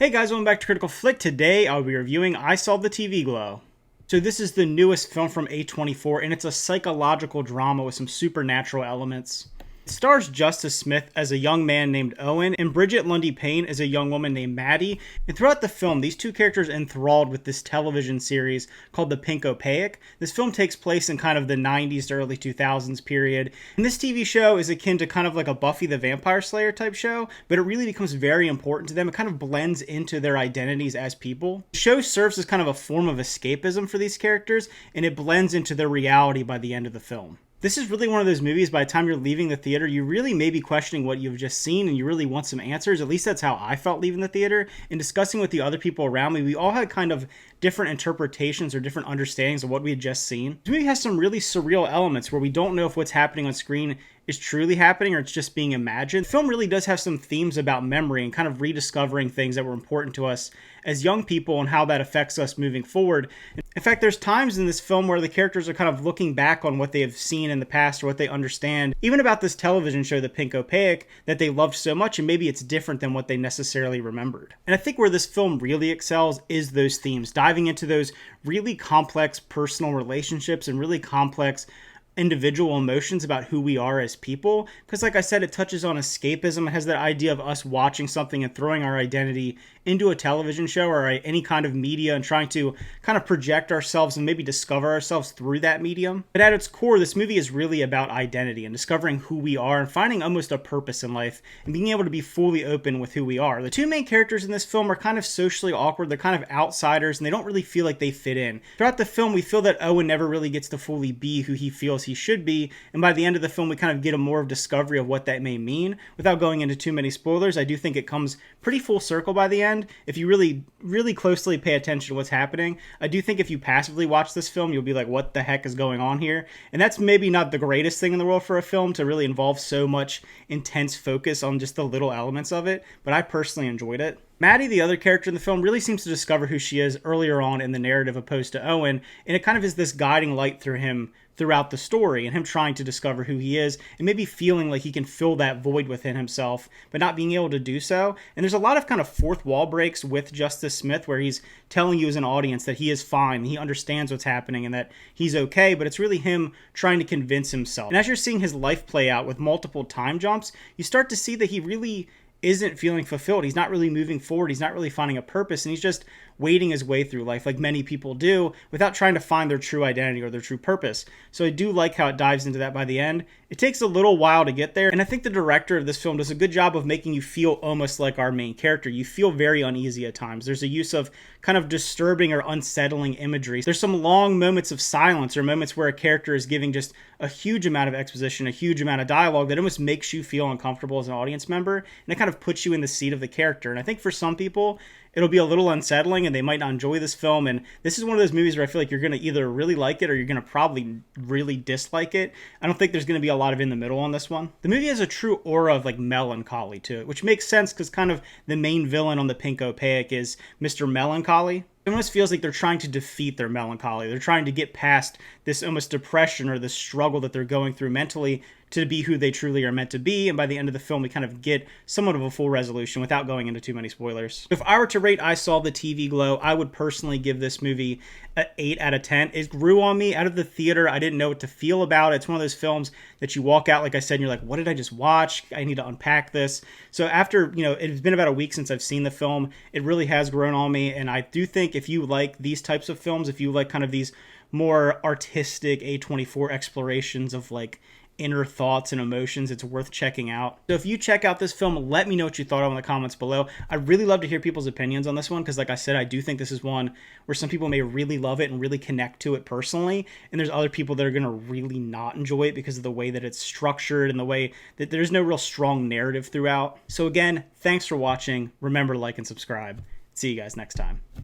Hey guys, welcome back to Critical Flick. Today I'll be reviewing I Saw the TV Glow. So this is the newest film from A24 and it's a psychological drama with some supernatural elements. It stars Justice Smith as a young man named Owen and Bridget Lundy Payne as a young woman named Maddie. And throughout the film, these two characters are enthralled with this television series called The Pinkopaic. This film takes place in kind of the 90s to early 2000s period. And this TV show is akin to kind of like a Buffy the Vampire Slayer type show, but it really becomes very important to them. It kind of blends into their identities as people. The show serves as kind of a form of escapism for these characters, and it blends into their reality by the end of the film. This is really one of those movies, by the time you're leaving the theater, you really may be questioning what you've just seen and you really want some answers. At least that's how I felt leaving the theater. And discussing with the other people around me, we all had kind of different interpretations or different understandings of what we had just seen. This movie has some really surreal elements where we don't know if what's happening on screen is truly happening or it's just being imagined. The film really does have some themes about memory and kind of rediscovering things that were important to us as young people and how that affects us moving forward. In fact, there's times in this film where the characters are kind of looking back on what they have seen in the past or what they understand, even about this television show, The Pinkopaic, that they loved so much, and maybe it's different than what they necessarily remembered. And I think where this film really excels is those themes, diving into those really complex personal relationships and really complex individual emotions about who we are as people. Because like I said, it touches on escapism. It has that idea of us watching something and throwing our identity into a television show or any kind of media and trying to kind of project ourselves and maybe discover ourselves through that medium. But at its core, this movie is really about identity and discovering who we are and finding almost a purpose in life and being able to be fully open with who we are. The two main characters in this film are kind of socially awkward. They're kind of outsiders and they don't really feel like they fit in. Throughout the film, we feel that Owen never really gets to fully be who he feels he should be. And by the end of the film, we kind of get a more of discovery of what that may mean. Without going into too many spoilers, I do think it comes pretty full circle by the end. If you really closely pay attention to what's happening, I do think if you passively watch this film, you'll be like, what the heck is going on here? And that's maybe not the greatest thing in the world for a film to really involve so much intense focus on just the little elements of it, but I personally enjoyed it. Maddie, the other character in the film, really seems to discover who she is earlier on in the narrative opposed to Owen, and it kind of is this guiding light through him throughout the story and him trying to discover who he is and maybe feeling like he can fill that void within himself but not being able to do so. And there's a lot of kind of fourth wall breaks with Justice Smith where he's telling you as an audience that he is fine, he understands what's happening and that he's okay, but it's really him trying to convince himself. And as you're seeing his life play out with multiple time jumps, you start to see that he really isn't feeling fulfilled. He's not really moving forward. He's not really finding a purpose, and he's just wading his way through life like many people do without trying to find their true identity or their true purpose. So I do like how it dives into that by the end. It takes a little while to get there, and I think the director of this film does a good job of making you feel almost like our main character. You feel very uneasy at times. There's a use of kind of disturbing or unsettling imagery. There's some long moments of silence or moments where a character is giving just a huge amount of exposition, a huge amount of dialogue that almost makes you feel uncomfortable as an audience member, and it kind of puts you in the seat of the character. And I think for some people, it'll be a little unsettling and they might not enjoy this film. And this is one of those movies where I feel like you're going to either really like it or you're going to probably really dislike it. I don't think there's going to be a lot of in the middle on this one. The movie has a true aura of like melancholy to it, which makes sense because kind of the main villain on The Pinkopaic is Mr. Melancholy. It almost feels like they're trying to defeat their melancholy. They're trying to get past this almost depression or this struggle that they're going through mentally to be who they truly are meant to be. And by the end of the film, we kind of get somewhat of a full resolution without going into too many spoilers. If I were to rate I Saw the TV Glow, I would personally give this movie an 8 out of 10. It grew on me out of the theater. I didn't know what to feel about it. It's one of those films that you walk out, like I said, and you're like, what did I just watch? I need to unpack this. So after, it's been about a week since I've seen the film, it really has grown on me. And I do think if you like these types of films, if you like kind of these more artistic A24 explorations of like inner thoughts and emotions, it's worth checking out. So if you check out this film, let me know what you thought of in the comments below. I'd really love to hear people's opinions on this one because like I said, I do think this is one where some people may really love it and really connect to it personally, and there's other people that are going to really not enjoy it because of the way that it's structured and the way that there's no real strong narrative throughout. So again, thanks for watching. Remember to like and subscribe. See you guys next time.